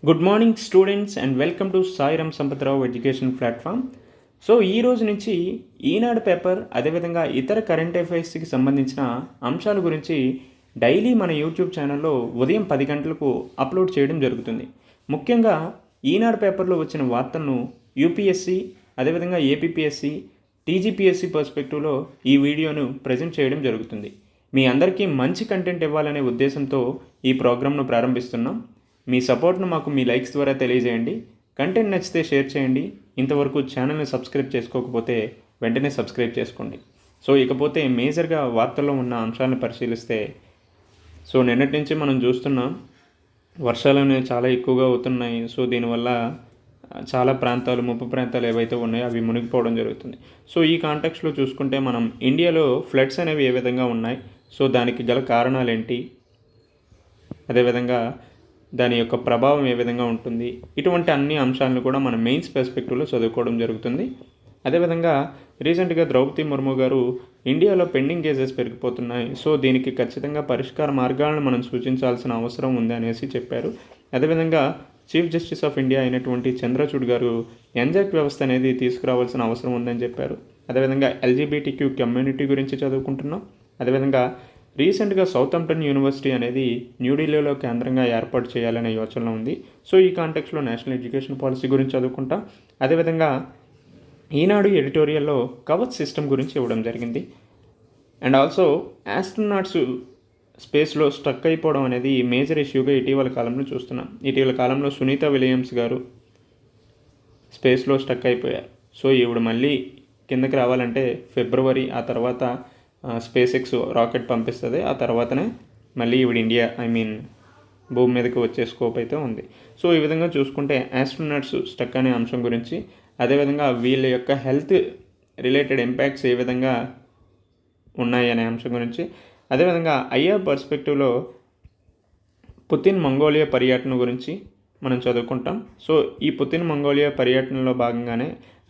Good morning students and welcome to Sairam Sampath Rao education platform. So ఈ రోజు నుంచి ఈనాడు పేపర్ అదేవిధంగా ఇతర కరెంట్ అఫైర్స్కి సంబంధించిన అంశాల గురించి డైలీ మన యూట్యూబ్ ఛానల్లో ఉదయం 10 గంటలకు అప్లోడ్ చేయడం జరుగుతుంది. ముఖ్యంగా ఈనాడు పేపర్లో వచ్చిన వార్తలను యూపీఎస్సి అదేవిధంగా ఏపీపీఎస్సి టీజీపీఎస్సి పర్స్పెక్టివ్లో ఈ వీడియోను ప్రజెంట్ చేయడం జరుగుతుంది. మీ అందరికీ మంచి కంటెంట్ ఇవ్వాలనే ఉద్దేశంతో ఈ ప్రోగ్రామ్ను ప్రారంభిస్తున్నాం. మీ సపోర్ట్ను మాకు మీ లైక్స్ ద్వారా తెలియజేయండి. కంటెంట్ నచ్చితే షేర్ చేయండి. ఇంతవరకు ఛానల్ని సబ్స్క్రైబ్ చేసుకోకపోతే వెంటనే సబ్స్క్రైబ్ చేసుకోండి. సో ఇకపోతే మేజర్గా వార్తల్లో ఉన్న అంశాలను పరిశీలిస్తే, సో నిన్నటి నుంచి మనం చూస్తున్నాం వర్షాలు అనేవి చాలా ఎక్కువగా అవుతున్నాయి. సో దీనివల్ల చాలా ప్రాంతాలు ముప్పు ప్రాంతాలు ఏవైతే ఉన్నాయో అవి మునిగిపోవడం జరుగుతుంది. సో ఈ కాంటెక్స్లో చూసుకుంటే మనం ఇండియాలో ఫ్లడ్స్ అనేవి ఏ విధంగా ఉన్నాయి, సో దానికి గల కారణాలు ఏంటి, అదేవిధంగా దాని యొక్క ప్రభావం ఏ విధంగా ఉంటుంది, ఇటువంటి అన్ని అంశాలను కూడా మనం మెయిన్స్ పర్స్పెక్టివ్లో చదువుకోవడం జరుగుతుంది. అదేవిధంగా రీసెంట్గా ద్రౌపది ముర్ము గారు ఇండియాలో పెండింగ్ కేసెస్ పెరిగిపోతున్నాయి, సో దీనికి ఖచ్చితంగా పరిష్కార మార్గాలను మనం సూచించాల్సిన అవసరం ఉంది అనేసి చెప్పారు. అదేవిధంగా చీఫ్ జస్టిస్ ఆఫ్ ఇండియా అయినటువంటి చంద్రచూడ్ గారు ఎంజాక్ట్ వ్యవస్థ అనేది తీసుకురావాల్సిన అవసరం ఉందని చెప్పారు. అదేవిధంగా ఎల్జీబీటీక్యూ కమ్యూనిటీ గురించి చదువుకుంటున్నాం. అదేవిధంగా రీసెంట్గా సౌతాంప్టన్ యూనివర్సిటీ అనేది న్యూఢిల్లీలో కేంద్రంగా ఏర్పాటు చేయాలనే యోచనలో ఉంది. సో ఈ కాంటెక్స్లో నేషనల్ ఎడ్యుకేషన్ పాలసీ గురించి చదువుకుంటాం. అదేవిధంగా ఈనాడు ఎడిటోరియల్లో కవచ్ సిస్టమ్ గురించి ఇవ్వడం జరిగింది. అండ్ ఆల్సో ఆస్ట్రోనాట్స్ స్పేస్లో స్టక్ అయిపోవడం అనేది మేజర్ ఇష్యూగా ఇటీవల కాలంలో చూస్తున్నాం. ఇటీవల కాలంలో సునీత విలియమ్స్ గారు స్పేస్లో స్టక్ అయిపోయారు. సో ఈవిడ మళ్ళీ కిందకి రావాలంటే ఫిబ్రవరి, ఆ తర్వాత స్పేస్ ఎక్స్ రాకెట్ పంపిస్తుంది. ఆ తర్వాతనే మళ్ళీ ఈవిడ ఇండియా భూమి మీదకి వచ్చే స్కోప్ అయితే ఉంది. సో ఈ విధంగా చూసుకుంటే ఆస్ట్రోనాట్స్ స్టక్ అనే అంశం గురించి, అదేవిధంగా వీళ్ళ యొక్క హెల్త్ రిలేటెడ్ ఇంపాక్ట్స్ ఏ విధంగా ఉన్నాయి అనే అంశం గురించి, అదేవిధంగా ఐఆర్ పర్స్పెక్టివ్లో పుతిన్ మంగోలియా పర్యటన గురించి మనం చదువుకుంటాం. సో ఈ పుతిన్ మంగోలియా పర్యటనలో భాగంగానే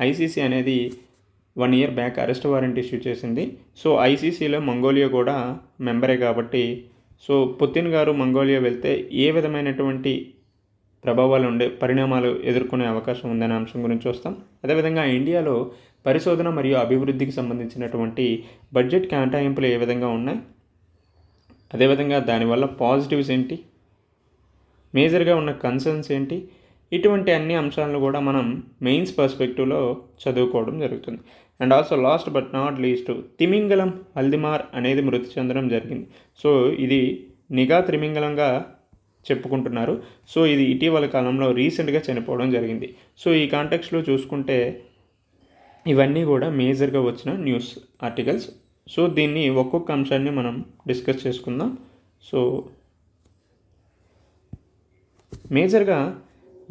ఐసీసీ అనేది 1 year back arrest warrant issue చేసింది. సో ఐసీసీలో మంగోలియా కూడా మెంబరే కాబట్టి, సో పుతిన్ గారు మంగోలియా వెళ్తే ఏ విధమైనటువంటి ప్రభావాలు పరిణామాలు ఎదుర్కొనే అవకాశం ఉందనే అంశం గురించి వస్తాం. అదేవిధంగా ఇండియాలో పరిశోధన మరియు అభివృద్ధికి సంబంధించినటువంటి బడ్జెట్ కేటాయింపులు ఏ విధంగా ఉన్నాయి, అదేవిధంగా దానివల్ల పాజిటివ్స్ ఏంటి, మేజర్గా ఉన్న కన్సర్న్స్ ఏంటి, ఇటువంటి అన్ని అంశాలను కూడా మనం మెయిన్స్ పర్స్పెక్టివ్లో చదువుకోవడం జరుగుతుంది. And also last but not least తిమింగలం హల్దిమార్ అనేది మృతి చెందడం జరిగింది. సో ఇది నిఘా తిమింగలంగా చెప్పుకుంటున్నారు. సో ఇది ఇటీవల కాలంలో రీసెంట్గా చనిపోవడం జరిగింది. సో ఈ కాంటెక్స్లో చూసుకుంటే ఇవన్నీ కూడా మేజర్గా వచ్చిన న్యూస్ ఆర్టికల్స్. సో దీన్ని ఒక్కొక్క అంశాన్ని మనం డిస్కస్ చేసుకుందాం. సో మేజర్గా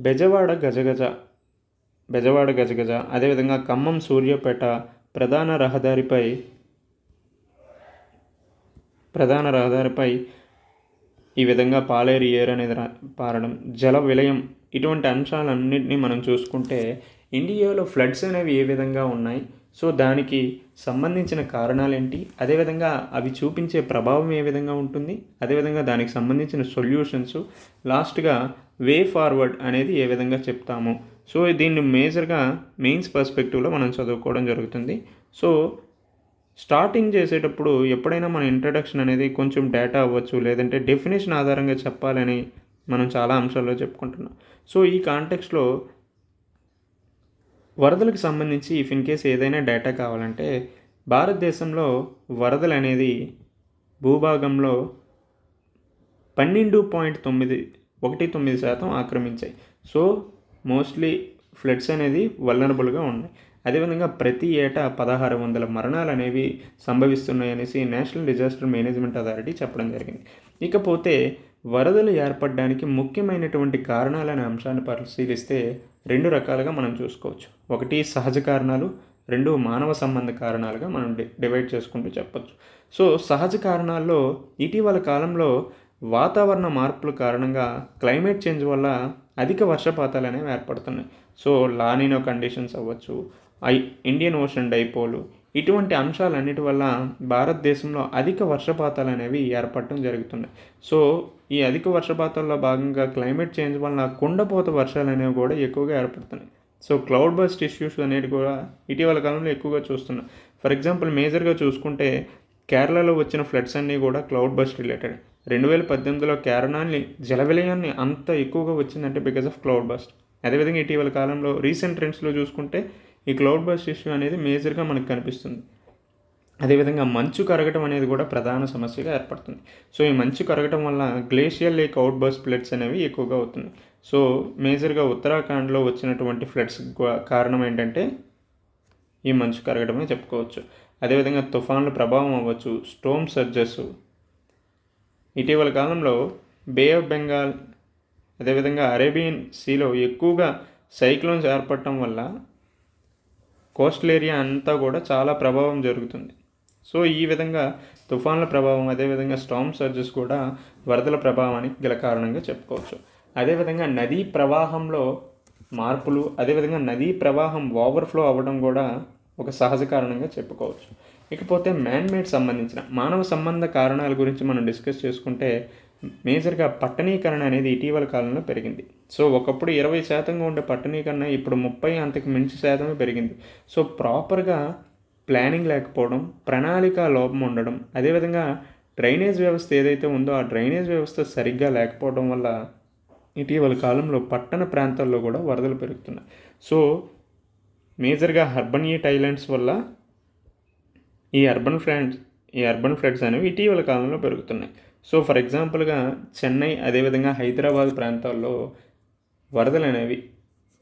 బెజవాడ గజగజ అదేవిధంగా ఖమ్మం సూర్యాపేట ప్రధాన రహదారిపై ఈ విధంగా పాలేరు ఏరు అనేది పారడం, జల విలయం, ఇటువంటి అంశాలన్నింటినీ మనం చూసుకుంటే ఇండియాలో ఫ్లడ్స్ అనేవి ఏ విధంగా ఉన్నాయి, సో దానికి సంబంధించిన కారణాలు ఏంటి, అదేవిధంగా అవి చూపించే ప్రభావం ఏ విధంగా ఉంటుంది, అదేవిధంగా దానికి సంబంధించిన సొల్యూషన్స్, లాస్ట్గా వే ఫార్వర్డ్ అనేది ఏ విధంగా చెప్తాము. సో దీన్ని మేజర్గా మెయిన్స్ పర్స్పెక్టివ్లో మనం చదువుకోవడం జరుగుతుంది. సో స్టార్టింగ్ చేసేటప్పుడు ఎప్పుడైనా మన ఇంట్రడక్షన్ అనేది కొంచెం డేటా అవ్వచ్చు, లేదంటే డెఫినేషన్ ఆధారంగా చెప్పాలని మనం చాలా అంశాల్లో చెప్పుకుంటున్నాం. సో ఈ కాంటెక్స్లో వరదలకు సంబంధించి ఇఫ్ ఇన్ కేస్ ఏదైనా డేటా కావాలంటే భారతదేశంలో వరదలు అనేది భూభాగంలో 12.19% ఆక్రమించాయి. సో మోస్ట్లీ ఫ్లడ్స్ అనేది వల్నరబుల్గా ఉన్నాయి. అదేవిధంగా ప్రతి ఏటా 1600 మరణాలు అనేవి సంభవిస్తున్నాయనేసి నేషనల్ డిజాస్టర్ మేనేజ్మెంట్ అథారిటీ చెప్పడం జరిగింది. ఇకపోతే వరదలు ఏర్పడడానికి ముఖ్యమైనటువంటి కారణాలనే అంశాన్ని పరిశీలిస్తే 2 రకాలుగా మనం చూసుకోవచ్చు. ఒకటి సహజ కారణాలు, 2 మానవ సంబంధ కారణాలుగా మనం డివైడ్ చేసుకుంటూ చెప్పచ్చు. సో సహజ కారణాల్లో ఇటీవల కాలంలో వాతావరణ మార్పుల కారణంగా క్లైమేట్ చేంజ్ వల్ల అధిక వర్షపాతాలు అనేవి ఏర్పడుతున్నాయి. సో లానినో కండిషన్స్ అవ్వచ్చు, ఇండియన్ ఓషన్ డైపోల్, ఇటువంటి అంశాలన్నిటి వల్ల భారతదేశంలో అధిక వర్షపాతాలు అనేవి ఏర్పడటం జరుగుతున్నాయి. సో ఈ అధిక వర్షపాతాల్లో భాగంగా క్లైమేట్ చేంజ్ వలన కుండపోత వర్షాలు అనేవి కూడా ఎక్కువగా ఏర్పడుతున్నాయి. సో క్లౌడ్ బస్ట్ ఇష్యూస్ అనేవి కూడా ఇటీవల కాలంలో ఎక్కువగా చూస్తున్నాం. ఫర్ ఎగ్జాంపుల్ మేజర్గా చూసుకుంటే కేరళలో వచ్చిన ఫ్లడ్స్ అన్నీ కూడా క్లౌడ్ బస్ట్ రిలేటెడ్. 2018లో కేరళని జలవిలయాన్ని అంత ఎక్కువగా వచ్చిందంటే బికాస్ ఆఫ్ క్లౌడ్ బస్ట్. అదేవిధంగా ఇటీవల కాలంలో రీసెంట్ ట్రెండ్స్లో చూసుకుంటే ఈ క్లౌడ్ బస్ట్ ఇష్యూ అనేది మేజర్గా మనకు కనిపిస్తుంది. అదేవిధంగా మంచు కరగటం అనేది కూడా ప్రధాన సమస్యగా ఏర్పడుతుంది. సో ఈ మంచు కరగటం వల్ల glacial lake outburst floods అనేవి ఎక్కువగా అవుతుంది. సో మేజర్గా ఉత్తరాఖండ్లో వచ్చినటువంటి ఫ్లడ్స్ కారణం ఏంటంటే ఈ మంచు కరగటమే చెప్పుకోవచ్చు. అదేవిధంగా తుఫాన్ల ప్రభావం అవ్వచ్చు, స్టోమ్ సర్జెస్. ఇటీవల కాలంలో బే ఆఫ్ బెంగాల్ అదేవిధంగా అరేబియన్ సీలో ఎక్కువగా సైక్లోన్స్ ఏర్పడటం వల్ల కోస్టల్ ఏరియా అంతా కూడా చాలా ప్రభావం జరుగుతుంది. సో ఈ విధంగా తుఫాన్ల ప్రభావం అదేవిధంగా స్టార్మ్ సర్జెస్ కూడా వరదల ప్రభావానికి గల కారణంగా చెప్పుకోవచ్చు. అదేవిధంగా నదీ ప్రవాహంలో మార్పులు అదేవిధంగా నదీ ప్రవాహం ఓవర్ఫ్లో అవ్వడం కూడా ఒక సహజ కారణంగా చెప్పుకోవచ్చు. ఇకపోతే మ్యాన్మేడ్ సంబంధించిన మానవ సంబంధ కారణాల గురించి మనం డిస్కస్ చేసుకుంటే మేజర్గా పట్టణీకరణ అనేది ఇటీవల కాలంలో పెరిగింది. సో ఒకప్పుడు 20% ఉండే పట్టణీకరణ ఇప్పుడు 30 అంతకు మించి శాతమే పెరిగింది. సో ప్రాపర్గా ప్లానింగ్ లేకపోవడం, ప్రణాళిక లోపం ఉండడం, అదేవిధంగా డ్రైనేజ్ వ్యవస్థ ఏదైతే ఉందో ఆ డ్రైనేజ్ వ్యవస్థ సరిగ్గా లేకపోవడం వల్ల ఇటీవల కాలంలో పట్టణ ప్రాంతాల్లో కూడా వరదలు పెరుగుతున్నాయి. సో మేజర్గా అర్బన్ ఐలాండ్స్ వల్ల ఈ అర్బన్ ఫ్లడ్స్ అనేవి ఇటీవల కాలంలో పెరుగుతున్నాయి. సో ఫర్ ఎగ్జాంపుల్గా చెన్నై అదేవిధంగా హైదరాబాద్ ప్రాంతాల్లో వరదలు అనేవి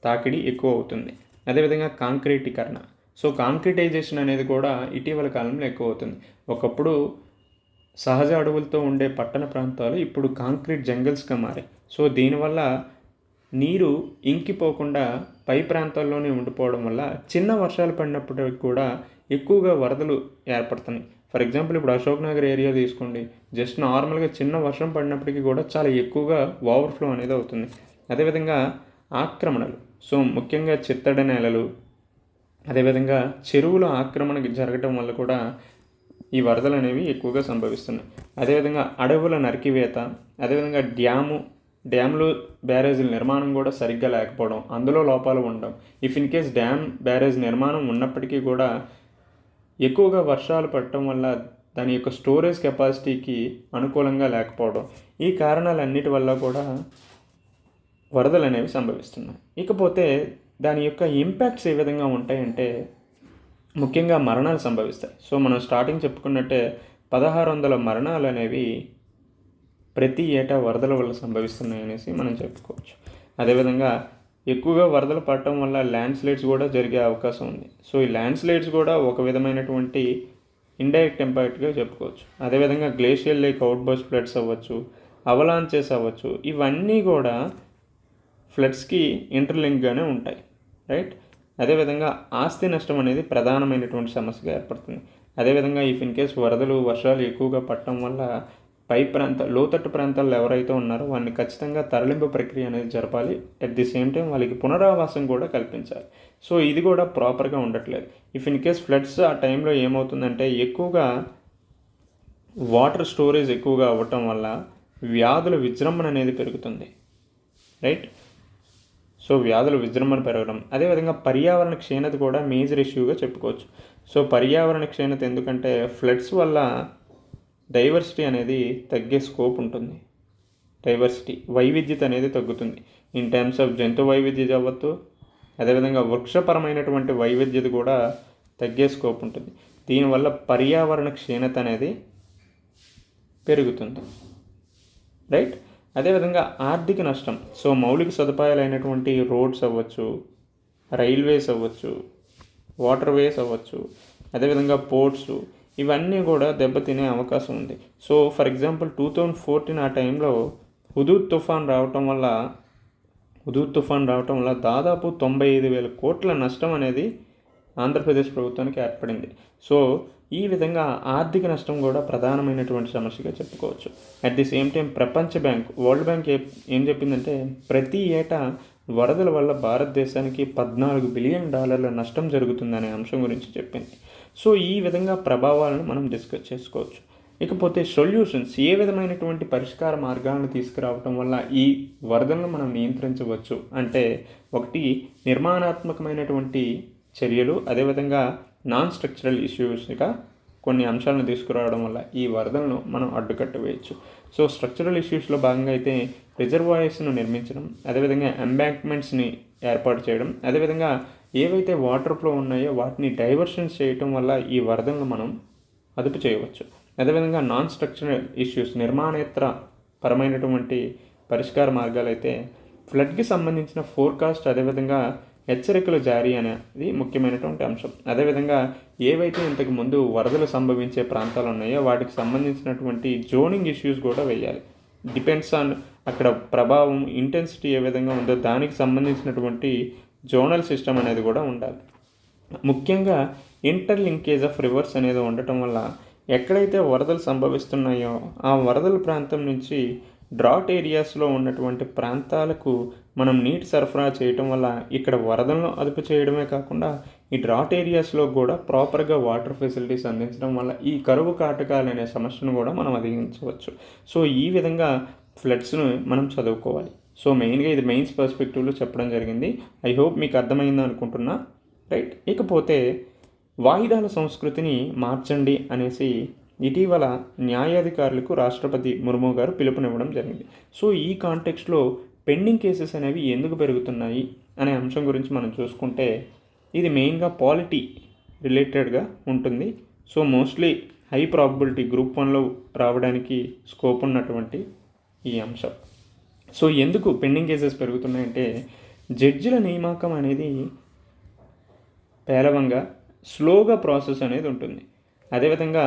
తాకిడి ఎక్కువ అవుతుంది. అదేవిధంగా కాంక్రీటీకరణ. సో కాంక్రిటైజేషన్ అనేది కూడా ఇటీవల కాలంలో ఎక్కువ అవుతుంది. ఒకప్పుడు సహజ అడవులతో ఉండే పట్టణ ప్రాంతాలు ఇప్పుడు కాంక్రీట్ జంగల్స్గా మారాయి. సో దీనివల్ల నీరు ఇంకిపోకుండా పై ప్రాంతాల్లోనే ఉండిపోవడం వల్ల చిన్న వర్షాలు పడినప్పటికీ కూడా ఎక్కువగా వరదలు ఏర్పడుతున్నాయి. ఫర్ ఎగ్జాంపుల్ ఇప్పుడు అశోక్ నగర్ ఏరియా తీసుకోండి, జస్ట్ నార్మల్గా చిన్న వర్షం పడినప్పటికీ కూడా చాలా ఎక్కువగా ఓవర్ఫ్లో అనేది అవుతుంది. అదేవిధంగా ఆక్రమణలు. సో ముఖ్యంగా చిత్తడి నేలలు అదేవిధంగా చెరువుల ఆక్రమణ జరగడం వల్ల కూడా ఈ వరదలు అనేవి ఎక్కువగా సంభవిస్తున్నాయి. అదేవిధంగా అడవుల నరికివేత, అదేవిధంగా డ్యామ్లు బ్యారేజీల నిర్మాణం కూడా సరిగ్గా లేకపోవడం, అందులో లోపాలు ఉండడం. If in case dam barrage నిర్మాణం ఉన్నప్పటికీ కూడా ఎక్కువగా వర్షాలు పడటం వల్ల దాని యొక్క స్టోరేజ్ కెపాసిటీకి అనుకూలంగా లేకపోవడం, ఈ కారణాలన్నిటి వల్ల కూడా వరదలు అనేవి సంభవిస్తున్నాయి. ఇకపోతే దాని యొక్క ఇంపాక్ట్స్ ఏ విధంగా ఉంటాయంటే ముఖ్యంగా మరణాలు సంభవిస్తాయి. సో మనం స్టార్టింగ్ చెప్పుకున్నట్టే 1600 మరణాలు అనేవి ప్రతి ఏటా వరదల వల్ల సంభవిస్తున్నాయి అనేసి మనం చెప్పుకోవచ్చు. అదేవిధంగా ఎక్కువగా వరదలు పడటం వల్ల ల్యాండ్ స్లైడ్స్ కూడా జరిగే అవకాశం ఉంది. సో ఈ ల్యాండ్ స్లైడ్స్ కూడా ఒక విధమైనటువంటి ఇండైరెక్ట్ ఇంపాక్ట్గా చెప్పుకోవచ్చు. అదేవిధంగా glacial lake outburst floods అవ్వచ్చు, అవలాంచెస్ అవ్వచ్చు, ఇవన్నీ కూడా ఫ్లడ్స్కి ఇంటర్లింక్గానే ఉంటాయి, రైట్. అదేవిధంగా ఆస్తి నష్టం అనేది ప్రధానమైనటువంటి సమస్యగా ఏర్పడుతుంది. అదేవిధంగా ఇఫ్ ఇన్ కేస్ వర్షాలు ఎక్కువగా పడటం వల్ల లోతట్టు ప్రాంతాల్లో ఎవరైతే ఉన్నారో వాళ్ళని ఖచ్చితంగా తరలింపు ప్రక్రియ అనేది జరపాలి. అట్ ది సేమ్ టైం వాళ్ళకి పునరావాసం కూడా కల్పించాలి. సో ఇది కూడా ప్రాపర్గా ఉండట్లేదు. ఇఫ్ ఇన్ కేస్ ఫ్లడ్స్ ఆ టైంలో ఏమవుతుందంటే ఎక్కువగా వాటర్ స్టోరేజ్ ఎక్కువగా అవ్వటం వల్ల వ్యాధుల విజృంభణ అనేది పెరుగుతుంది, రైట్. సో వ్యాధుల విజృంభణ పెరగడం, అదేవిధంగా పర్యావరణ క్షీణత కూడా మేజర్ ఇష్యూగా చెప్పుకోవచ్చు. సో పర్యావరణ క్షీణత ఎందుకంటే ఫ్లడ్స్ వల్ల డైవర్సిటీ అనేది తగ్గే స్కోప్ ఉంటుంది. వైవిధ్యత అనేది తగ్గుతుంది. ఇన్ టర్మ్స్ ఆఫ్ జంతు వైవిధ్యత అవ్వచ్చు, అదేవిధంగా వృక్షపరమైనటువంటి వైవిధ్యత కూడా తగ్గే స్కోప్ ఉంటుంది. దీనివల్ల పర్యావరణ క్షీణత అనేది పెరుగుతుంది, రైట్. అదేవిధంగా ఆర్థిక నష్టం. సో మౌలిక సదుపాయాలైనటువంటి రోడ్స్ అవ్వచ్చు, రైల్వేస్ అవ్వచ్చు, వాటర్ వేస్ అవ్వచ్చు, అదేవిధంగా పోర్ట్స్, ఇవన్నీ కూడా దెబ్బతినే అవకాశం ఉంది. సో ఫర్ ఎగ్జాంపుల్ 2014 ఆ టైంలో హుదూద్ తుఫాన్ రావటం వల్ల దాదాపు 95,000 కోట్ల నష్టం అనేది ఆంధ్రప్రదేశ్ ప్రభుత్వానికి ఏర్పడింది. సో ఈ విధంగా ఆర్థిక నష్టం కూడా ప్రధానమైనటువంటి సమస్యగా చెప్పుకోవచ్చు. అట్ ది సేమ్ టైం ప్రపంచ బ్యాంక్, వరల్డ్ బ్యాంక్ ఏం చెప్పిందంటే ప్రతి ఏటా వరదల వల్ల భారతదేశానికి $14 బిలియన్ నష్టం జరుగుతుందనే అంశం గురించి చెప్పింది. సో ఈ విధంగా ప్రభావాలను మనం డిస్కస్ చేసుకోవచ్చు. ఇకపోతే సొల్యూషన్స్, ఏ విధమైనటువంటి పరిష్కార మార్గాలను తీసుకురావటం వల్ల ఈ వరదలను మనం నియంత్రించవచ్చు అంటే, ఒకటి నిర్మాణాత్మకమైనటువంటి చర్యలు, అదేవిధంగా నాన్ స్ట్రక్చరల్ ఇష్యూస్గా కొన్ని అంశాలను తీసుకురావడం వల్ల ఈ వరదలను మనం అడ్డుకట్ట వేయచ్చు. సో స్ట్రక్చరల్ ఇష్యూస్లో భాగంగా అయితే రిజర్వాయర్స్ను నిర్మించడం, అదేవిధంగా ఎంబాంక్మెంట్స్ని ఏర్పాటు చేయడం, అదేవిధంగా ఏవైతే వాటర్ ఫ్లో ఉన్నాయో వాటిని డైవర్షన్స్ చేయటం వల్ల ఈ వరదలను మనం అదుపు చేయవచ్చు. అదేవిధంగా నాన్ స్ట్రక్చరల్ ఇష్యూస్, నిర్మాణేతర పరమైనటువంటి పరిష్కార మార్గాలు అయితే ఫ్లడ్కి సంబంధించిన ఫోర్కాస్ట్, అదేవిధంగా హెచ్చరికలు జారీ అనేది ముఖ్యమైనటువంటి అంశం. అదేవిధంగా ఏవైతే ఇంతకు ముందు వరదలు సంభవించే ప్రాంతాలు ఉన్నాయో వాటికి సంబంధించినటువంటి జోనింగ్ ఇష్యూస్ కూడా వేయాలి. డిపెండ్స్ ఆన్ అక్కడ ప్రభావం, ఇంటెన్సిటీ ఏ విధంగా ఉందో దానికి సంబంధించినటువంటి జోనల్ సిస్టమ్ అనేది కూడా ఉండాలి. ముఖ్యంగా ఇంటర్ లింకేజ్ ఆఫ్ రివర్స్ అనేది ఉండటం వల్ల ఎక్కడైతే వరదలు సంభవిస్తున్నాయో ఆ వరదల ప్రాంతం నుంచి డ్రాట్ ఏరియాస్లో ఉన్నటువంటి ప్రాంతాలకు మనం నీటి సరఫరా చేయటం వల్ల ఇక్కడ వరదలను అదుపు చేయడమే కాకుండా ఈ డ్రాట్ ఏరియాస్లో కూడా ప్రాపర్గా వాటర్ ఫెసిలిటీస్ అందించడం వల్ల ఈ కరువు కాటకాలు అనే సమస్యను కూడా మనం అధిగమించవచ్చు. సో ఈ విధంగా ఫ్లడ్స్ను మనం చదువుకోవాలి. సో మెయిన్గా ఇది మెయిన్స్ పర్స్పెక్టివ్లో చెప్పడం జరిగింది. ఐ హోప్ మీకు అర్థమైంది అనుకుంటున్నా, రైట్. ఇకపోతే వాయిదాల సంస్కృతిని మార్చండి అనేసి ఇటీవల న్యాయాధికారులకు రాష్ట్రపతి ముర్ము గారు పిలుపునివ్వడం జరిగింది. సో ఈ కాంటెక్స్ట్లో పెండింగ్ కేసెస్ అనేవి ఎందుకు పెరుగుతున్నాయి అనే అంశం గురించి మనం చూసుకుంటే ఇది మెయిన్గా పాలిటీ రిలేటెడ్గా ఉంటుంది. So mostly high probability group 1లో రావడానికి స్కోప్ ఉన్నటువంటి ఈ అంశం. సో ఎందుకు పెండింగ్ కేసెస్ పెరుగుతున్నాయంటే జడ్జిల నియామకం అనేది పేలవంగా, స్లోగా ప్రాసెస్ అనేది ఉంటుంది. అదేవిధంగా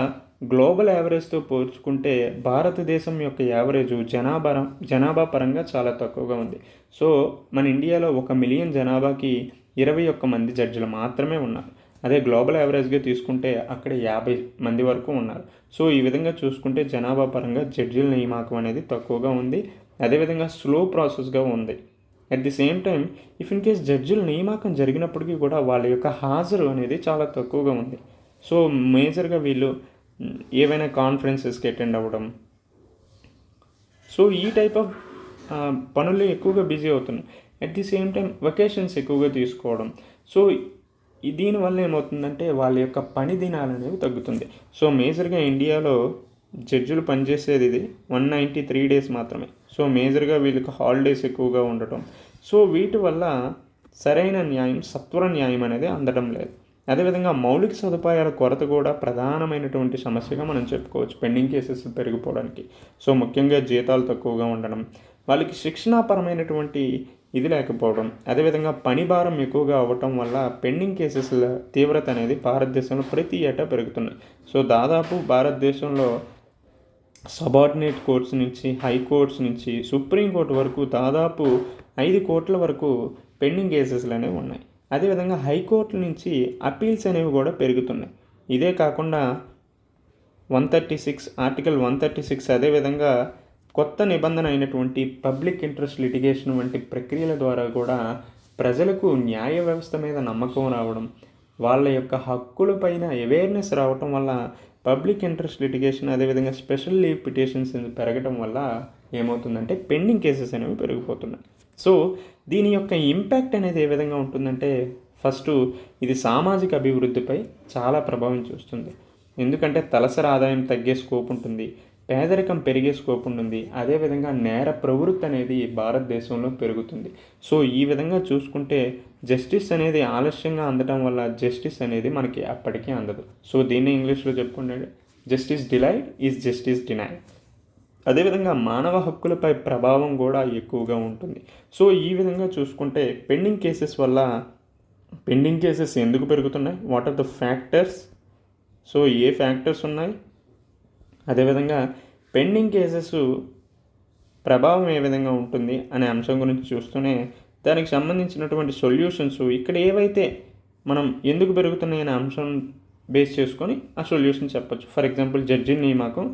గ్లోబల్ యావరేజ్తో పోల్చుకుంటే భారతదేశం యొక్క యావరేజ్ జనాభా పరంగా చాలా తక్కువగా ఉంది. సో మన ఇండియాలో 1 మిలియన్ జనాభాకి 21 మంది జడ్జిలు మాత్రమే ఉన్నారు. అదే గ్లోబల్ యావరేజ్గా తీసుకుంటే అక్కడ 50 మంది వరకు ఉన్నారు. సో ఈ విధంగా చూసుకుంటే జనాభా పరంగా జడ్జిల నియామకం అనేది తక్కువగా ఉంది. అదేవిధంగా స్లో ప్రాసెస్గా ఉంది. At the same time if in case జడ్జిల నియామకం జరిగినప్పటికీ కూడా వాళ్ళ యొక్క హాజరు అనేది చాలా తక్కువగా ఉంది. సో మేజర్గా వీళ్ళు ఏవైనా కాన్ఫరెన్సెస్కి అటెండ్ అవ్వడం, సో ఈ టైప్ ఆఫ్ పనులు ఎక్కువగా బిజీ అవుతున్నాయి. At the same time vacations ఎక్కువగా తీసుకోవడం. సో దీనివల్ల ఏమవుతుందంటే వాళ్ళ యొక్క పని దినాలు అనేవి తగ్గుతుంది. సో మేజర్గా ఇండియాలో జడ్జిలు పనిచేసేది ఇది 193 డేస్ మాత్రమే. సో మేజర్గా వీళ్ళకి హాలిడేస్ ఎక్కువగా ఉండటం, సో వీటి వల్ల సరైన న్యాయం, సత్వర న్యాయం అనేది అందడం లేదు. అదేవిధంగా మౌలిక సదుపాయాల కొరత కూడా ప్రధానమైనటువంటి సమస్యగా మనం చెప్పుకోవచ్చు పెండింగ్ కేసెస్ పెరిగిపోవడానికి. సో ముఖ్యంగా జీతాలు తక్కువగా ఉండడం, వాళ్ళకి శిక్షణాపరమైనటువంటి ఇది లేకపోవడం, అదేవిధంగా పని భారం ఎక్కువగా అవ్వటం వల్ల పెండింగ్ కేసెస్ల తీవ్రత అనేది భారతదేశంలో ప్రతి ఏటా పెరుగుతున్నాయి. సో దాదాపు భారతదేశంలో సబార్డినేట్ కోర్ట్స్ నుంచి, హైకోర్ట్స్ నుంచి, సుప్రీంకోర్టు వరకు దాదాపు 5 కోట్ల వరకు పెండింగ్ కేసెస్లు అనేవి ఉన్నాయి. అదేవిధంగా హైకోర్టు నుంచి అపీల్స్ అనేవి కూడా పెరుగుతున్నాయి. ఇదే కాకుండా 136 ఆర్టికల్ 136 అదేవిధంగా కొత్త నిబంధన అయినటువంటి పబ్లిక్ ఇంట్రెస్ట్ లిటిగేషన్ వంటి ప్రక్రియల ద్వారా కూడా ప్రజలకు న్యాయ వ్యవస్థ మీద నమ్మకం రావడం, వాళ్ళ యొక్క హక్కులపైన అవేర్నెస్ రావటం వల్ల పబ్లిక్ ఇంట్రెస్ట్ లిటిగేషన్, అదేవిధంగా స్పెషల్ లీవ్ పిటిషన్స్ పెరగడం వల్ల ఏమవుతుందంటే పెండింగ్ కేసెస్ అనేవి పెరిగిపోతున్నాయి. సో దీని యొక్క ఇంపాక్ట్ అనేది ఏ విధంగా ఉంటుందంటే, ఫస్ట్ ఇది సామాజిక అభివృద్ధిపై చాలా ప్రభావం చూస్తుంది. ఎందుకంటే తలసరి ఆదాయం తగ్గే స్కోప్ ఉంటుంది, పేదరికం పెరిగే స్కోప్ ఉంటుంది, అదేవిధంగా నేర ప్రవృత్తి అనేది భారతదేశంలో పెరుగుతుంది. సో ఈ విధంగా చూసుకుంటే జస్టిస్ అనేది ఆలస్యంగా అందడం వల్ల జస్టిస్ అనేది మనకి అప్పటికీ అందదు. సో దీన్ని ఇంగ్లీష్లో చెప్పుకున్నాడు, justice delayed is justice denied. అదేవిధంగా మానవ హక్కులపై ప్రభావం కూడా ఎక్కువగా ఉంటుంది. సో ఈ విధంగా చూసుకుంటే పెండింగ్ కేసెస్ ఎందుకు పెరుగుతున్నాయి, what are the factors, so ఏ ఫ్యాక్టర్స్ ఉన్నాయి, అదేవిధంగా పెండింగ్ కేసెస్ ప్రభావం ఏ విధంగా ఉంటుంది అనే అంశం గురించి చూస్తూనే దానికి సంబంధించినటువంటి సొల్యూషన్స్ ఇక్కడ ఏవైతే మనం ఎందుకు పెరుగుతున్నాయి అనే అంశం బేస్ చేసుకొని ఆ సొల్యూషన్ చెప్పొచ్చు. ఫర్ ఎగ్జాంపుల్ జడ్జి నియామకం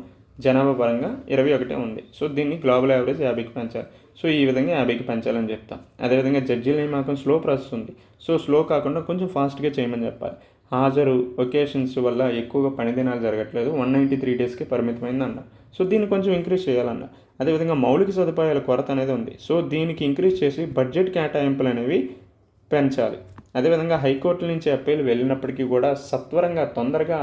జనాభా పరంగా 21 ఉంది. సో దీన్ని గ్లోబల్ యావరేజ్ 50కి పెంచాలి. సో ఈ విధంగా 50కి పెంచాలని చెప్తాం. అదేవిధంగా జడ్జీల నియామకం స్లో ప్రాసెస్ ఉంది. సో స్లో కాకుండా కొంచెం ఫాస్ట్గా చేయమని చెప్పాలి. హాజరు ఒకేషన్స్ వల్ల ఎక్కువగా పని దినాలు జరగట్లేదు, 193 డేస్కి పరిమితమైందన్న. సో దీన్ని కొంచెం ఇంక్రీజ్ చేయాలన్న. అదేవిధంగా మౌలిక సదుపాయాల కొరత అనేది ఉంది. సో దీనికి ఇంక్రీజ్ చేసి బడ్జెట్ కేటాయింపులు అనేవి పెంచాలి. అదేవిధంగా హైకోర్టుల నుంచి అప్పీలు వెళ్ళినప్పటికీ కూడా సత్వరంగా తొందరగా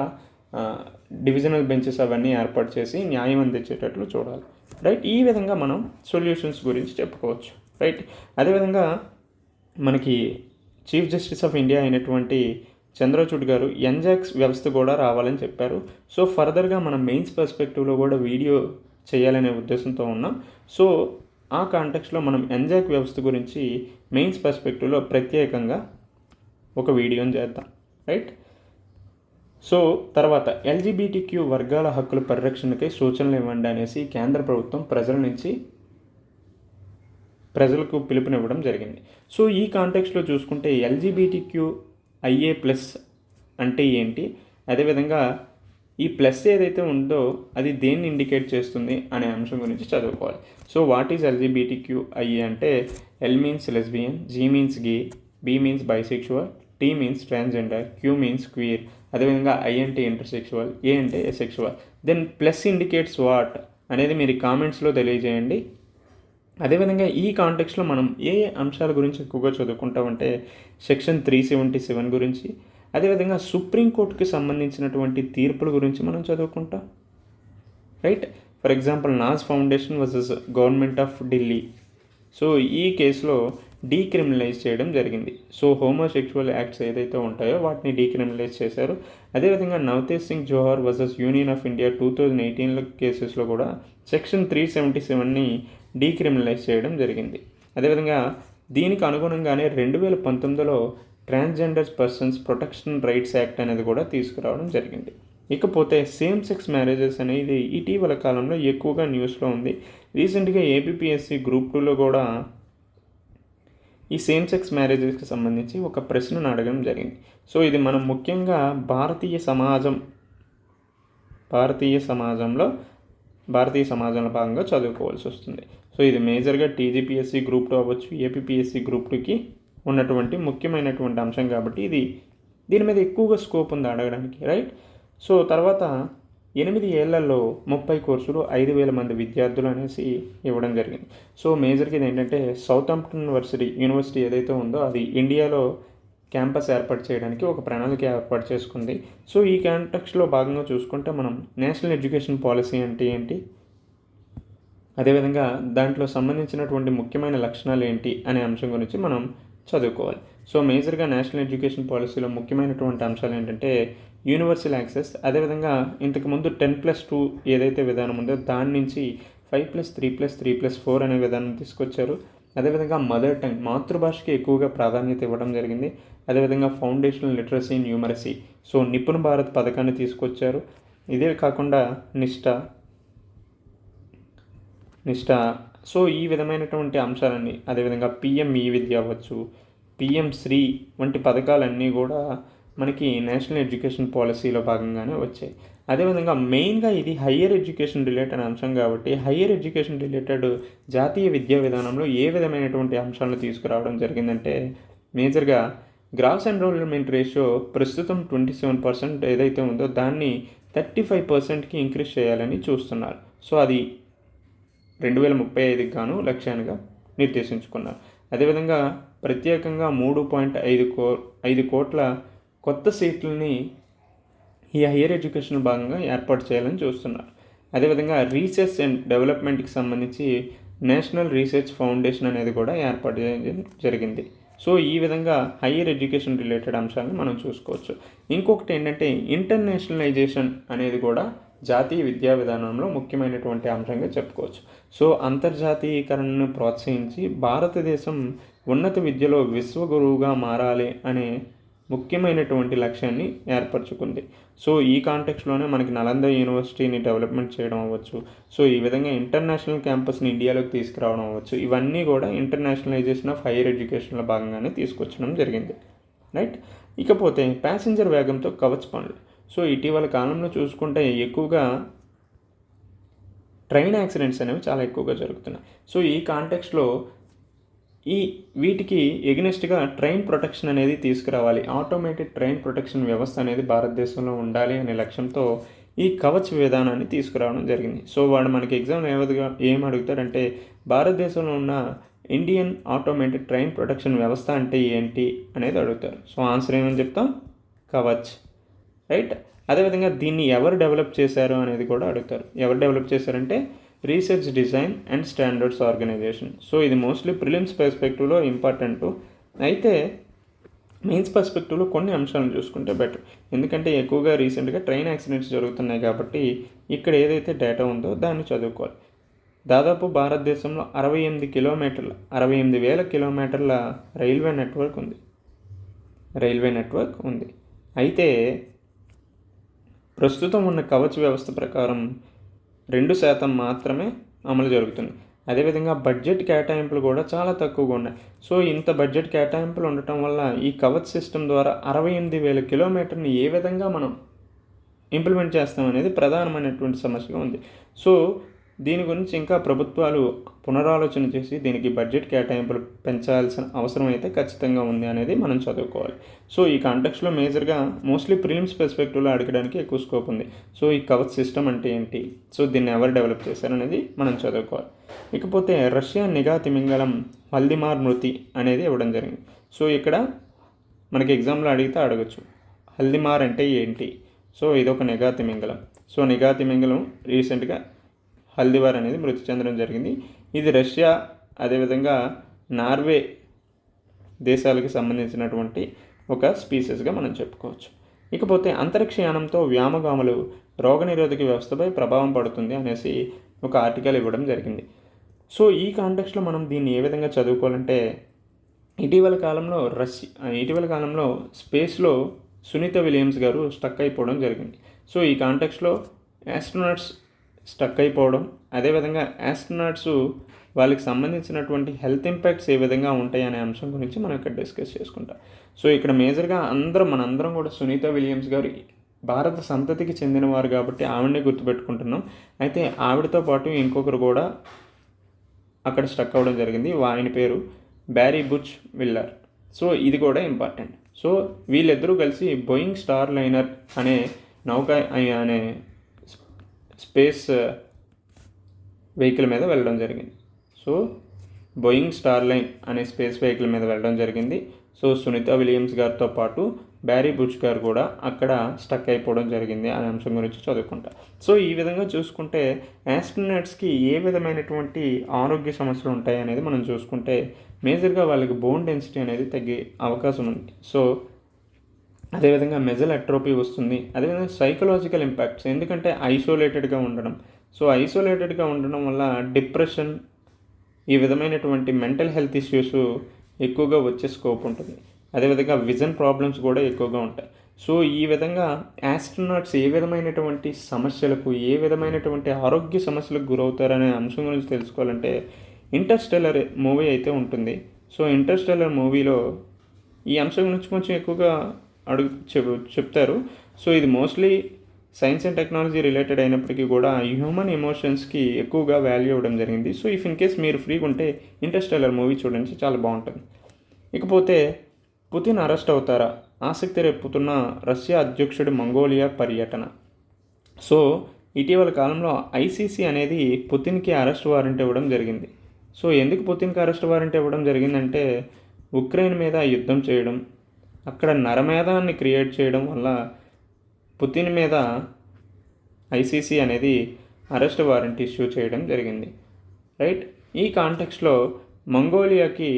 డివిజనల్ బెంచెస్ అవన్నీ ఏర్పాటు చేసి న్యాయం అందించేటట్లు చూడాలి. రైట్, ఈ విధంగా మనం సొల్యూషన్స్ గురించి చెప్పుకోవచ్చు. రైట్, అదేవిధంగా మనకి చీఫ్ జస్టిస్ ఆఫ్ ఇండియా అయినటువంటి చంద్రచూడ్ గారు ఎంజాక్స్ వ్యవస్థ కూడా రావాలని చెప్పారు. సో ఫర్దర్గా మనం మెయిన్స్ పర్స్పెక్టివ్లో కూడా వీడియో చేయాలనే ఉద్దేశంతో ఉన్నాం. సో ఆ కాంటెక్స్లో మనం ఎంజాక్ వ్యవస్థ గురించి మెయిన్స్ పర్స్పెక్టివ్లో ప్రత్యేకంగా ఒక వీడియోని చేద్దాం. రైట్, సో తర్వాత ఎల్జీబీటీక్యూ వర్గాల హక్కుల పరిరక్షణకై సూచనలు ఇవ్వండి అనేసి కేంద్ర ప్రభుత్వం ప్రజలకు పిలుపునివ్వడం జరిగింది. సో ఈ కాంటెక్స్లో చూసుకుంటే LGBTQIA+ అంటే ఏంటి, అదేవిధంగా ఈ ప్లస్ ఏదైతే ఉందో అది దేన్ని ఇండికేట్ చేస్తుంది అనే అంశం గురించి చదువుకోవాలి. సో వాట్ ఈజ్ LGBTQIA అంటే L means lesbian, G means gay, B means bisexual, T means transgender, Q means queer, అదేవిధంగా I అంటే ఇంటర్సెక్షువల్, A అంటే asexual. Then plus indicates what అనేది మీరు కామెంట్స్లో తెలియజేయండి. అదేవిధంగా ఈ కాంటెక్స్లో మనం ఏ అంశాల గురించి ఎక్కువగా చదువుకుంటామంటే సెక్షన్ 377 గురించి, అదేవిధంగా సుప్రీంకోర్టుకి సంబంధించినటువంటి తీర్పుల గురించి మనం చదువుకుంటాం. Right, for example Naz foundation versus government of Delhi. So ఈ కేసులో డీక్రిమినలైజ్ చేయడం జరిగింది. సో హోమోసెక్షువల్ యాక్ట్స్ ఏదైతే ఉంటాయో వాటిని డీక్రిమినలైజ్ చేశారు. అదేవిధంగా నవతేజ్ సింగ్ జోహార్ వర్సెస్ యూనియన్ ఆఫ్ ఇండియా 2018 కేసెస్లో కూడా సెక్షన్ 377ని డీక్రిమినలైజ్ చేయడం జరిగింది. అదేవిధంగా దీనికి అనుగుణంగానే 2019లో transgender persons protection rights act అనేది కూడా తీసుకురావడం జరిగింది. ఇకపోతే సేమ్ సెక్స్ మ్యారేజెస్ అనేది ఇటీవల కాలంలో ఎక్కువగా న్యూస్లో ఉంది. రీసెంట్గా ఏపీఎస్సి గ్రూప్ 2లో కూడా ఈ సేమ్ సెక్స్ మ్యారేజెస్కి సంబంధించి ఒక ప్రశ్నను అడగడం జరిగింది. సో ఇది మనం ముఖ్యంగా భారతీయ సమాజంలో భాగంగా చదువుకోవాల్సి వస్తుంది. సో ఇది మేజర్గా టీజీపీఎస్సీ గ్రూప్ 2 అవ్వచ్చు, ఏపీఎస్సీ గ్రూప్ 2కి ఉన్నటువంటి ముఖ్యమైనటువంటి అంశం కాబట్టి దీని మీద ఎక్కువగా స్కోప్ ఉంది అడగడానికి. రైట్, సో తర్వాత 8 ఏళ్లలో 30 కోర్సులు 5,000 మంది విద్యార్థులు అనేసి ఇవ్వడం జరిగింది. సో మేజర్గా ఇది ఏంటంటే సౌతాంప్టన్ యూనివర్సిటీ ఏదైతే ఉందో అది ఇండియాలో క్యాంపస్ ఏర్పాటు చేయడానికి ఒక ప్రణాళిక ఏర్పాటు చేసుకుంది. సో ఈ కాంటెక్స్లో భాగంగా చూసుకుంటే మనం నేషనల్ ఎడ్యుకేషన్ పాలసీ అంటే ఏంటి, అదేవిధంగా దాంట్లో సంబంధించినటువంటి ముఖ్యమైన లక్షణాలు ఏంటి అనే అంశం గురించి మనం చదువుకోవాలి. సో మేజర్గా నేషనల్ ఎడ్యుకేషన్ పాలసీలో ముఖ్యమైనటువంటి అంశాలు ఏంటంటే యూనివర్సల్ యాక్సెస్, అదేవిధంగా ఇంతకుముందు 10+2 ఏదైతే విధానం ఉందో దాని నుంచి 5+3+3+4 అనే విధానం తీసుకొచ్చారు. అదేవిధంగా మదర్ టంగ్, మాతృభాషకి ఎక్కువగా ప్రాధాన్యత ఇవ్వడం జరిగింది. అదేవిధంగా foundational literacy, numeracy, so Nipun Bharat పథకాన్ని తీసుకొచ్చారు. ఇదే కాకుండా నిష్ఠ, సో ఈ విధమైనటువంటి అంశాలన్నీ, అదేవిధంగా PM ఈ విద్య అవ్వచ్చు, PM శ్రీ వంటి పథకాలన్నీ కూడా మనకి నేషనల్ ఎడ్యుకేషన్ పాలసీలో భాగంగానే వచ్చాయి. అదేవిధంగా మెయిన్గా ఇది హయ్యర్ ఎడ్యుకేషన్ రిలేటెడ్ అంశం కాబట్టి హయ్యర్ ఎడ్యుకేషన్ రిలేటెడ్ జాతీయ విద్యా విధానంలో ఏ విధమైనటువంటి అంశాలను తీసుకురావడం జరిగిందంటే మేజర్గా గ్రాస్ ఎన్రోల్మెంట్ రేషియో ప్రస్తుతం 27% ఏదైతే ఉందో దాన్ని 35%కి ఇంక్రీజ్ చేయాలని చూస్తున్నారు. సో అది 2035కి గాను లక్ష్యాలుగా నిర్దేశించుకున్నారు. అదేవిధంగా ప్రత్యేకంగా 3.5 కోట్ల కొత్త సీట్లని ఈ హయ్యర్ ఎడ్యుకేషన్ భాగంగా ఏర్పాటు చేయాలని చూస్తున్నారు. అదేవిధంగా రీసెర్చ్ అండ్ డెవలప్మెంట్కి సంబంధించి నేషనల్ రీసెర్చ్ ఫౌండేషన్ అనేది కూడా ఏర్పాటు చేయడం జరిగింది. సో ఈ విధంగా హయ్యర్ ఎడ్యుకేషన్ రిలేటెడ్ అంశాలను మనం చూసుకోవచ్చు. ఇంకొకటి ఏంటంటే ఇంటర్నేషనలైజేషన్ అనేది కూడా జాతీయ విద్యా విధానంలో ముఖ్యమైనటువంటి అంశంగా చెప్పుకోవచ్చు. సో అంతర్జాతీయకరణను ప్రోత్సహించి భారతదేశం ఉన్నత విద్యలో విశ్వగురువుగా మారాలి అనే ముఖ్యమైనటువంటి లక్ష్యాన్ని ఏర్పరచుకుంది. సో ఈ కాంటెక్స్లోనే మనకి నలంద యూనివర్సిటీని డెవలప్మెంట్ చేయడం అవ్వచ్చు, సో ఈ విధంగా ఇంటర్నేషనల్ క్యాంపస్ని ఇండియాలోకి తీసుకురావడం అవ్వచ్చు, ఇవన్నీ కూడా ఇంటర్నేషనలైజేషన్ ఆఫ్ హైయర్ ఎడ్యుకేషన్లో భాగంగానే తీసుకొచ్చడం జరిగింది. రైట్, ఇకపోతే ప్యాసింజర్ వేగంతో కవచ్ పనులు. సో ఇటీవల కాలంలో చూసుకుంటే ఎక్కువగా ట్రైన్ యాక్సిడెంట్స్ అనేవి చాలా ఎక్కువగా జరుగుతున్నాయి. సో ఈ కాంటెక్స్ట్లో వీటికి ఎగ్నెస్ట్గా ట్రైన్ ప్రొటెక్షన్ అనేది తీసుకురావాలి. ఆటోమేటెడ్ ట్రైన్ ప్రొటెక్షన్ వ్యవస్థ అనేది భారతదేశంలో ఉండాలి అనే లక్ష్యంతో ఈ కవచ్ విధానాన్ని తీసుకురావడం జరిగింది. సో వాడు మనకి ఎగ్జామ్ ఏం అడుగుతాడంటే భారతదేశంలో ఉన్న ఇండియన్ ఆటోమేటెడ్ ట్రైన్ ప్రొటెక్షన్ వ్యవస్థ అంటే ఏంటి అనేది అడుగుతారు. సో ఆన్సర్ ఏమని చెప్తాం? కవచ్, రైట్. అదేవిధంగా దీన్ని ఎవరు డెవలప్ చేశారు అనేది కూడా అడుగుతారు. ఎవరు డెవలప్ చేశారంటే research design and standards organisation. So ఇది మోస్ట్లీ ప్రిలిమ్స్ పర్స్పెక్టివ్లో ఇంపార్టెంట్. అయితే మెయిన్స్ పర్స్పెక్టివ్లో కొన్ని అంశాలను చూసుకుంటే బెటర్. ఎందుకంటే ఎక్కువగా రీసెంట్గా ట్రైన్ యాక్సిడెంట్స్ జరుగుతున్నాయి కాబట్టి ఇక్కడ ఏదైతే డేటా ఉందో దాన్ని చదువుకోవాలి. దాదాపు భారతదేశంలో 68,000 కిలోమీటర్ల రైల్వే నెట్వర్క్ ఉంది. అయితే ప్రస్తుతం ఉన్న కవచ్ వ్యవస్థ ప్రకారం 2% మాత్రమే అమలు జరుగుతుంది. అదేవిధంగా బడ్జెట్ కేటాయింపులు కూడా చాలా తక్కువగా ఉన్నాయి. సో ఇంత బడ్జెట్ కేటాయింపులు ఉండటం వల్ల ఈ కవచ్ సిస్టమ్ ద్వారా 68,000 కిలోమీటర్ని ఏ విధంగా మనం ఇంప్లిమెంట్ చేస్తాం అనేది ప్రధానమైనటువంటి సమస్యగా ఉంది. సో దీని గురించి ఇంకా ప్రభుత్వాలు పునరాలోచన చేసి దీనికి బడ్జెట్ కేటాయింపులు పెంచాల్సిన అవసరం అయితే ఖచ్చితంగా ఉంది అనేది మనం చదువుకోవాలి. సో ఈ కాంటెక్స్లో మేజర్గా మోస్ట్లీ ప్రిలిమ్స్ పర్స్పెక్టివ్లో అడగడానికి ఎక్కువ స్కోప్ ఉంది. సో ఈ కవచ్ సిస్టమ్ అంటే ఏంటి, సో దీన్ని ఎవరు డెవలప్ చేశారనేది మనం చదువుకోవాలి. ఇకపోతే రష్యా నిఘా తిమింగలం హల్దీమార్ మృతి అనేది ఇవ్వడం జరిగింది. సో ఇక్కడ మనకి ఎగ్జామ్లో అడిగితే అడగచ్చు, హల్దీమార్ అంటే ఏంటి. సో ఇదొక నిఘా తిమింగలం. సో నిఘా తిమింగలం రీసెంట్గా హల్దీమార్ అనేది మృతి చెందడం జరిగింది. ఇది రష్యా అదేవిధంగా నార్వే దేశాలకు సంబంధించినటువంటి ఒక స్పీసెస్గా మనం చెప్పుకోవచ్చు. ఇకపోతే అంతరిక్షయానంతో వ్యోమగాములు రోగనిరోధక వ్యవస్థపై ప్రభావం పడుతుంది అనేసి ఒక ఆర్టికల్ ఇవ్వడం జరిగింది. సో ఈ కాంటెక్స్లో మనం దీన్ని ఏ విధంగా చదువుకోవాలంటే ఇటీవల కాలంలో స్పేస్లో సునీత విలియమ్స్ గారు స్టక్ అయిపోవడం జరిగింది. సో ఈ కాంటెక్స్లో యాస్ట్రోనాట్స్ స్టక్ అయిపోవడం, అదేవిధంగా యాస్ట్రోనాట్స్ వాళ్ళకి సంబంధించినటువంటి హెల్త్ ఇంపాక్ట్స్ ఏ విధంగా ఉంటాయి అనే అంశం గురించి మనం ఇక్కడ డిస్కస్ చేసుకుంటాం. సో ఇక్కడ మేజర్గా మనందరం కూడా సునీత విలియమ్స్ గారు భారత సంతతికి చెందినవారు కాబట్టి ఆవిడని గుర్తుపెట్టుకుంటున్నాం. అయితే ఆవిడతో పాటు ఇంకొకరు కూడా అక్కడ స్టక్ అవ్వడం జరిగింది. ఆయన పేరు బ్యారీ బుచ్ విల్లర్. సో ఇది కూడా ఇంపార్టెంట్. సో వీళ్ళిద్దరూ కలిసి బోయింగ్ స్టార్ లైనర్ అనే అనే స్పేస్ వెహికల్ మీద వెళ్ళడం జరిగింది. సో బోయింగ్ స్టార్ లైన్ అనే స్పేస్ వెహికల్ మీద వెళ్ళడం జరిగింది. సో సునీత విలియమ్స్ గారితో పాటు బ్యారీ బుచ్ గారు కూడా అక్కడ స్టక్ అయిపోవడం జరిగింది అనే అంశం గురించి చదువుకుంటా. సో ఈ విధంగా చూసుకుంటే యాస్ట్రోనాట్స్కి ఏ విధమైనటువంటి ఆరోగ్య సమస్యలు ఉంటాయి అనేది మనం చూసుకుంటే మేజర్గా వాళ్ళకి బోన్ డెన్సిటీ అనేది తగ్గే అవకాశం ఉంది. సో అదేవిధంగా మెజల్ అట్రోపీ వస్తుంది. అదేవిధంగా సైకలాజికల్ ఇంపాక్ట్స్, ఎందుకంటే ఐసోలేటెడ్గా ఉండడం. సో ఐసోలేటెడ్గా ఉండడం వల్ల డిప్రెషన్, ఈ విధమైనటువంటి మెంటల్ హెల్త్ ఇష్యూస్ ఎక్కువగా వచ్చే స్కోప్ ఉంటుంది. అదేవిధంగా విజన్ ప్రాబ్లమ్స్ కూడా ఎక్కువగా ఉంటాయి. సో ఈ విధంగా యాస్ట్రోనాట్స్ ఏ విధమైనటువంటి సమస్యలకు, ఏ విధమైనటువంటి ఆరోగ్య సమస్యలకు గురవుతారనే అంశం గురించి తెలుసుకోవాలంటే ఇంటర్స్టెల్లర్ మూవీ అయితే ఉంటుంది. సో ఇంటర్స్టెల్లర్ మూవీలో ఈ అంశం గురించి కొంచెం ఎక్కువగా చెప్తారు. సో ఇది mostly science and technology related అయినప్పటికీ కూడా హ్యూమన్ ఎమోషన్స్కి ఎక్కువగా వాల్యూ ఇవ్వడం జరిగింది. సో ఇఫ్ ఇన్ కేస్ మీరు ఫ్రీగా ఉంటే ఇంటర్స్టెల్లర్ మూవీ చూడండి, చాలా బాగుంటుంది. ఇకపోతే పుతిన్ అరెస్ట్ అవుతారా, ఆసక్తి రేపుతున్న రష్యా అధ్యక్షుడి మంగోలియా పర్యటన. సో ఇటీవల కాలంలో ఐసీసీ అనేది పుతిన్కి అరెస్ట్ వారెంట్ ఇవ్వడం జరిగింది. సో ఎందుకు పుతిన్కి అరెస్ట్ వారెంట్ ఇవ్వడం జరిగిందంటే ఉక్రెయిన్ మీద యుద్ధం చేయడం, అక్కడ నరమేధాన్ని క్రియేట్ చేయడం వల్ల పుతిన్ మీద ఐసీసీ అనేది అరెస్ట్ వారెంట్ ఇష్యూ చేయడం జరిగింది, రైట్. ఈ కాంటెక్స్లో మంగోలియాకి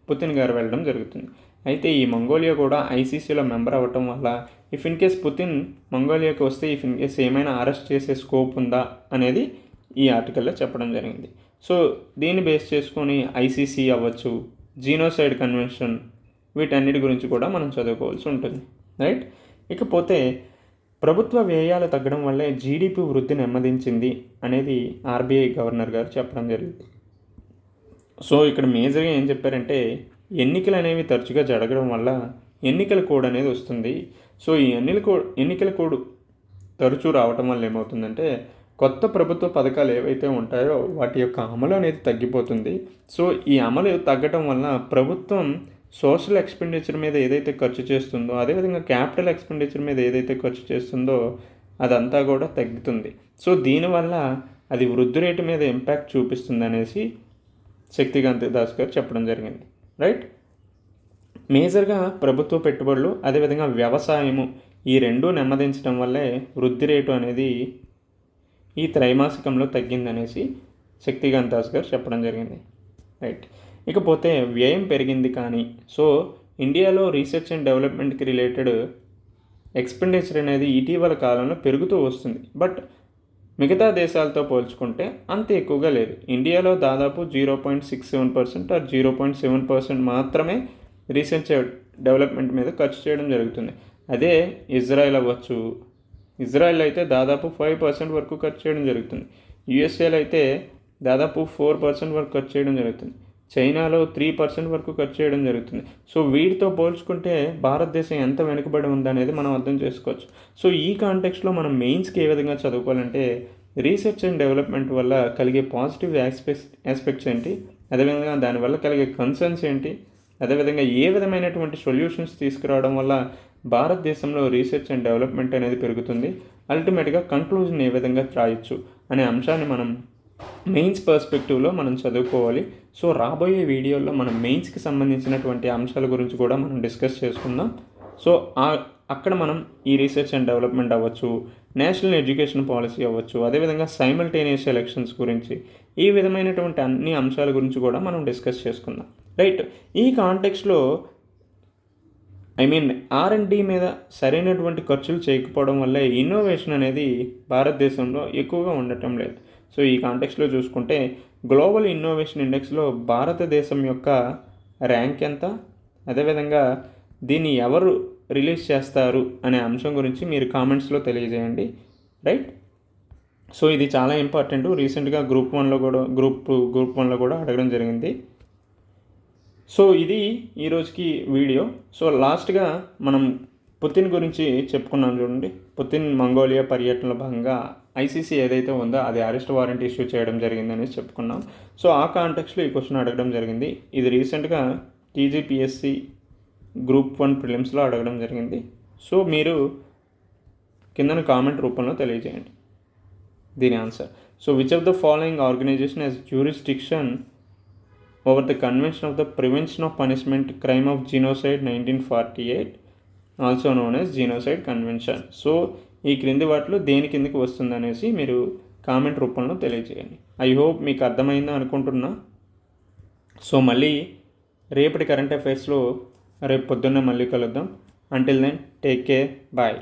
పుతిన్ గారు వెళ్ళడం జరుగుతుంది. అయితే ఈ మంగోలియా కూడా ఐసీసీలో మెంబర్ అవ్వటం వల్ల ఇఫ్ ఇన్ కేస్ పుతిన్ మంగోలియాకి వస్తే ఇఫ్ ఇన్ కేస్ ఏమైనా అరెస్ట్ చేసే స్కోప్ ఉందా అనేది ఈ ఆర్టికల్లో చెప్పడం జరిగింది. సో దీన్ని బేస్ చేసుకొని ఐసీసీ అవ్వచ్చు, జీనోసైడ్ కన్వెన్షన్, వీటన్నిటి గురించి కూడా మనం చదువుకోవాల్సి ఉంటుంది, రైట్. ఇకపోతే ప్రభుత్వ వ్యయాలు తగ్గడం వల్లే జీడిపి వృద్ధి నెమ్మదించింది అనేది ఆర్బీఐ గవర్నర్ గారు చెప్పడం జరిగింది. సో ఇక్కడ మేజర్గా ఏం చెప్పారంటే ఎన్నికలు అనేవి తరచుగా జరగడం వల్ల ఎన్నికల కోడ్ అనేది వస్తుంది. సో ఈ ఎన్నికల కోడ్ తరచూ రావటం వల్ల ఏమవుతుందంటే కొత్త ప్రభుత్వ పథకాలు ఏవైతే ఉంటాయో వాటి యొక్క అమలు అనేది తగ్గిపోతుంది. సో ఈ అమలు తగ్గటం వలన ప్రభుత్వం సోషల్ ఎక్స్పెండిచర్ మీద ఏదైతే ఖర్చు చేస్తుందో, అదేవిధంగా క్యాపిటల్ ఎక్స్పెండిచర్ మీద ఏదైతే ఖర్చు చేస్తుందో అదంతా కూడా తగ్గుతుంది. సో దీనివల్ల అది వృద్ధి రేటు మీద ఇంపాక్ట్ చూపిస్తుంది అనేసి శక్తికాంత్ దాస్ గారు చెప్పడం జరిగింది. రైట్. మేజర్గా ప్రభుత్వ పెట్టుబడులు అదేవిధంగా వ్యవసాయము ఈ రెండూ నెమ్మదించడం వల్లే వృద్ధి రేటు అనేది ఈ త్రైమాసికంలో తగ్గిందనేసి శక్తికాంత్ దాస్ గారు చెప్పడం జరిగింది. రైట్. ఇకపోతే వ్యయం పెరిగింది కానీ సో ఇండియాలో రీసెర్చ్ అండ్ డెవలప్మెంట్కి రిలేటెడ్ ఎక్స్పెండిచర్ అనేది ఇటీవల కాలంలో పెరుగుతూ వస్తుంది. బట్ మిగతా దేశాలతో పోల్చుకుంటే అంత ఎక్కువగా లేదు. ఇండియాలో దాదాపు 0.67% ఆర్ 0.7% మాత్రమే రీసెర్చ్ డెవలప్మెంట్ మీద ఖర్చు చేయడం జరుగుతుంది. అదే ఇజ్రాయెల్ అవ్వచ్చు, ఇజ్రాయెల్ అయితే దాదాపు 5% వరకు ఖర్చు చేయడం జరుగుతుంది. యుఎస్ఏలో అయితే దాదాపు 4% వరకు ఖర్చు చేయడం జరుగుతుంది. చైనాలో 3% వరకు ఖర్చు చేయడం జరుగుతుంది. సో వీటితో పోల్చుకుంటే భారతదేశం ఎంత వెనుకబడి ఉందనేది మనం అర్థం చేసుకోవచ్చు. సో ఈ కాంటెక్స్ట్లో మనం మెయిన్స్కి ఏ విధంగా చదువుకోవాలంటే రీసెర్చ్ అండ్ డెవలప్మెంట్ వల్ల కలిగే పాజిటివ్ ఆస్పెక్ట్స్ ఏంటి, అదేవిధంగా దానివల్ల కలిగే కన్సర్న్స్ ఏంటి, అదేవిధంగా ఏ విధమైనటువంటి సొల్యూషన్స్ తీసుకురావడం వల్ల భారతదేశంలో రీసెర్చ్ అండ్ డెవలప్మెంట్ అనేది పెరుగుతుంది, అల్టిమేట్గా కంక్లూజన్ ఏ విధంగా రాయొచ్చు అనే అంశాన్ని మనం మెయిన్స్ పర్స్పెక్టివ్లో మనం చదువుకోవాలి. సో రాబోయే వీడియోలో మనం మెయిన్స్కి సంబంధించినటువంటి అంశాల గురించి కూడా మనం డిస్కస్ చేసుకుందాం. సో అక్కడ మనం ఈ రీసెర్చ్ అండ్ డెవలప్మెంట్ అవ్వచ్చు, నేషనల్ ఎడ్యుకేషన్ పాలసీ అవ్వచ్చు, అదేవిధంగా సైమల్టేనియస్ ఎలక్షన్స్ గురించి ఈ విధమైనటువంటి అన్ని అంశాల గురించి కూడా మనం డిస్కస్ చేసుకుందాం. రైట్. ఈ కాంటెక్స్లో R&D మీద సరైనటువంటి ఖర్చులు చేయకపోవడం వల్ల ఇన్నోవేషన్ అనేది భారతదేశంలో ఎక్కువగా ఉండటం లేదు. సో ఈ కాంటెక్స్లో చూసుకుంటే గ్లోబల్ ఇన్నోవేషన్ ఇండెక్స్లో భారతదేశం యొక్క ర్యాంక్ ఎంత, అదేవిధంగా దీన్ని ఎవరు రిలీజ్ చేస్తారు అనే అంశం గురించి మీరు కామెంట్స్లో తెలియజేయండి. రైట్. సో ఇది చాలా ఇంపార్టెంట్. రీసెంట్గా గ్రూప్ వన్లో కూడా అడగడం జరిగింది. సో ఇది ఈరోజుకి వీడియో. సో లాస్ట్గా మనం పుతిన్ గురించి చెప్పుకున్నాం చూడండి. పుతిన్ మంగోలియా పర్యటనలో భాగంగా ఐసీసీ ఏదైతే ఉందో అది అరెస్ట్ వారెంట్ ఇష్యూ చేయడం జరిగిందని చెప్పుకున్నాం. సో ఆ కాంటెక్స్లో ఈ క్వశ్చన్ అడగడం జరిగింది. ఇది రీసెంట్గా టీజీపీఎస్సీ గ్రూప్ 1 ప్రిలిమ్స్లో అడగడం జరిగింది. సో మీరు కింద కామెంట్ రూపంలో తెలియజేయండి దీని answer. So which of the following organisation has jurisdiction over the Convention of the Prevention of Punishment Crime of Genocide 1948, also known as Genocide Convention. So ఈ క్రింది వాటిలో దేని కిందకి వస్తుందనేసి మీరు కామెంట్ రూపంలో తెలియజేయండి. ఐ హోప్ మీకు అర్థమైందా అనుకుంటున్నా. సో మళ్ళీ రేపటి కరెంట్ అఫైర్స్లో రేపు పొద్దున్నే మళ్ళీ కలుద్దాం. Until then take care, bye.